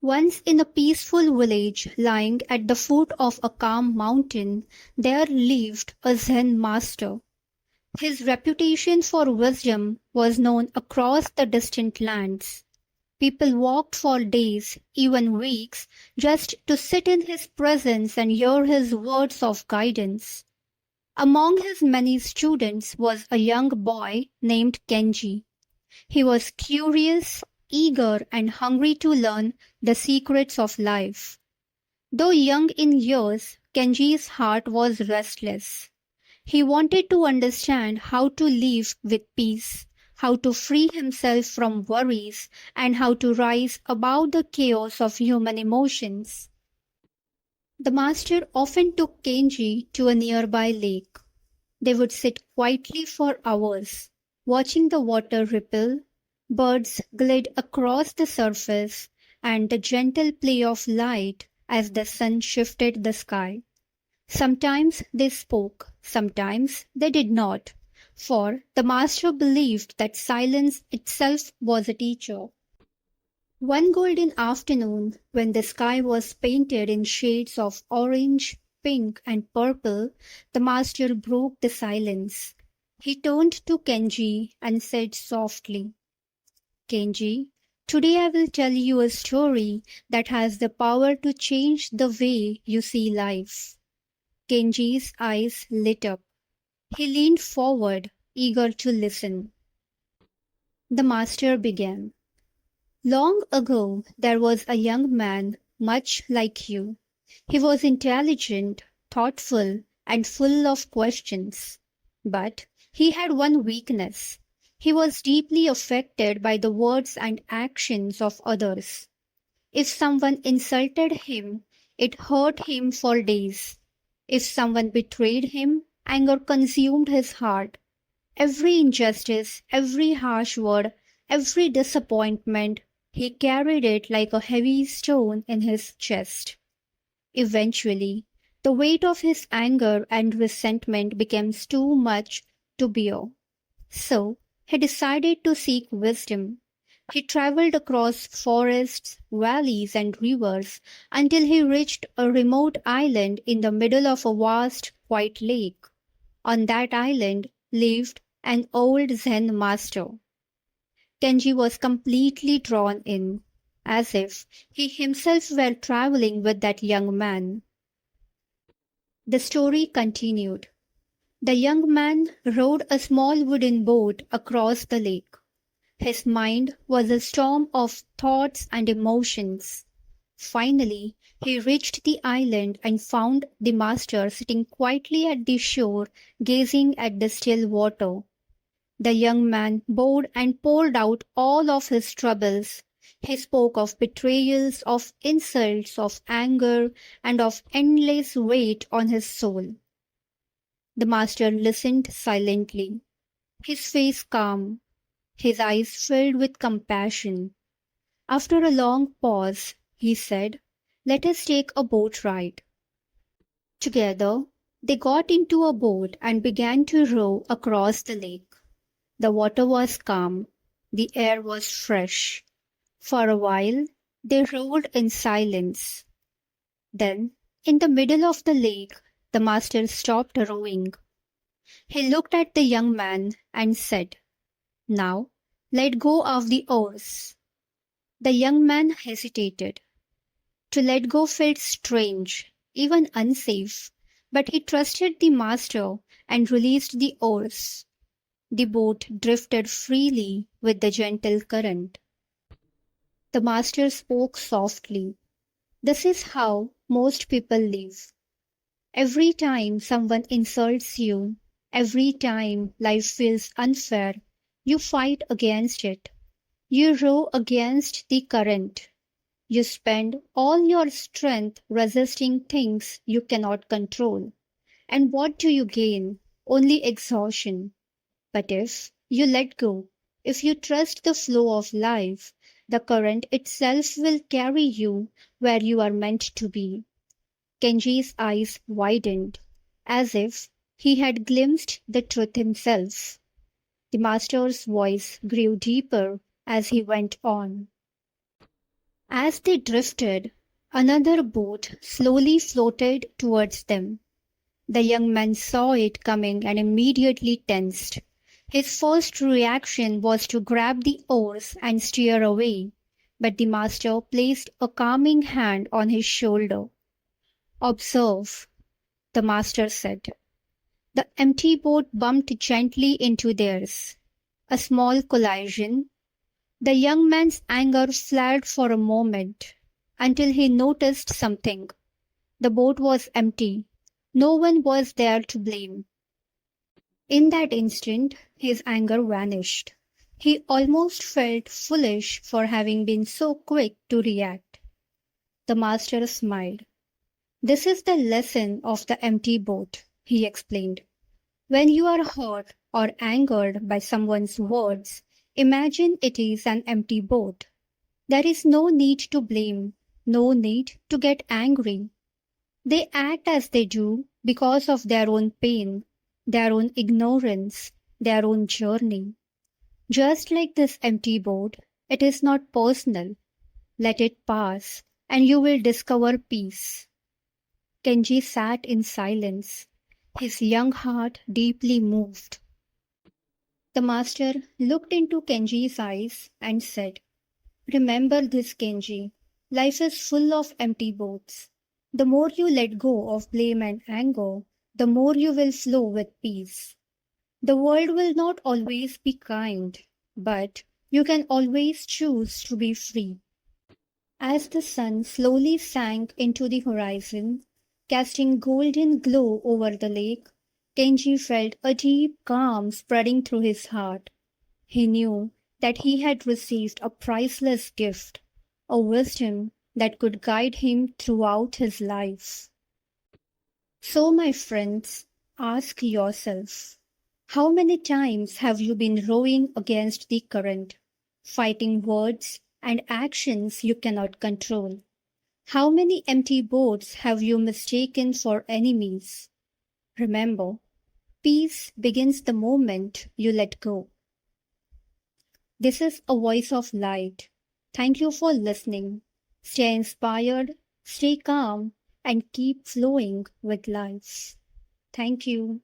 Once in a peaceful village lying at the foot of a calm mountain, there lived a Zen master. His reputation for wisdom was known across the distant lands. People walked for days, even weeks, just to sit in his presence and hear his words of guidance. Among his many students was a young boy named Kenji. He was curious, eager, and hungry to learn the secrets of life. Though young in years, Kenji's heart was restless. He wanted to understand how to live with peace, how to free himself from worries, and how to rise above the chaos of human emotions. The master often took Kenji to a nearby lake. They would sit quietly for hours, watching the water ripple, birds glide across the surface, and the gentle play of light as the sun shifted the sky. Sometimes they spoke, sometimes they did not, for the master believed that silence itself was a teacher. One golden afternoon, when the sky was painted in shades of orange, pink, and purple, the master broke the silence. He turned to Kenji and said softly, Kenji, today I will tell you a story that has the power to change the way you see life. Kenji's eyes lit up. He leaned forward, eager to listen. The master began. Long ago, there was a young man much like you. He was intelligent, thoughtful, and full of questions. But he had one weakness. He was deeply affected by the words and actions of others. If someone insulted him, it hurt him for days. If someone betrayed him, anger consumed his heart. Every injustice, every harsh word, every disappointment, he carried it like a heavy stone in his chest. Eventually, the weight of his anger and resentment became too much to bear. So, he decided to seek wisdom. He traveled across forests, valleys, and rivers until he reached a remote island in the middle of a vast, quiet lake. On that island lived an old Zen master. Kenji was completely drawn in, as if he himself were traveling with that young man. The story continued. The young man rowed a small wooden boat across the lake. His mind was a storm of thoughts and emotions. Finally, he reached the island and found the master sitting quietly at the shore, gazing at the still water. The young man bowed and poured out all of his troubles. He spoke of betrayals, of insults, of anger, and of endless weight on his soul. The master listened silently, his face calm, his eyes filled with compassion. After a long pause, he said, Let us take a boat ride. Together, they got into a boat and began to row across the lake. The water was calm, the air was fresh. For a while, they rowed in silence. Then, in the middle of the lake, the master stopped rowing. He looked at the young man and said, Now, let go of the oars. The young man hesitated. To let go felt strange, even unsafe, but he trusted the master and released the oars. The boat drifted freely with the gentle current. The master spoke softly. This is how most people live. Every time someone insults you, every time life feels unfair, you fight against it. You row against the current. You spend all your strength resisting things you cannot control. And what do you gain? Only exhaustion. But if you let go, if you trust the flow of life, the current itself will carry you where you are meant to be. Kenji's eyes widened, as if he had glimpsed the truth himself. The master's voice grew deeper as he went on. As they drifted, another boat slowly floated towards them. The young man saw it coming and immediately tensed. His first reaction was to grab the oars and steer away, but the master placed a calming hand on his shoulder. Observe, the master said. The empty boat bumped gently into theirs. A small collision. The young man's anger flared for a moment until he noticed something. The boat was empty. No one was there to blame. In that instant, his anger vanished. He almost felt foolish for having been so quick to react. The master smiled. This is the lesson of the empty boat, he explained. When you are hurt or angered by someone's words, imagine it is an empty boat. There is no need to blame, no need to get angry. They act as they do because of their own pain, their own ignorance, their own journey. Just like this empty boat, it is not personal. Let it pass, and you will discover peace. Kenji sat in silence, his young heart deeply moved. The master looked into Kenji's eyes and said, remember this, Kenji. Life is full of empty boats. The more you let go of blame and anger, the more you will flow with peace. The world will not always be kind, but you can always choose to be free. As the sun slowly sank into the horizon, casting golden glow over the lake, Kenji felt a deep calm spreading through his heart. He knew that he had received a priceless gift, a wisdom that could guide him throughout his life. So, my friends, ask yourself, how many times have you been rowing against the current, fighting words and actions you cannot control? How many empty boats have you mistaken for enemies? Remember, peace begins the moment you let go. This is a voice of light. Thank you for listening. Stay inspired, stay calm, and keep flowing with life. Thank you.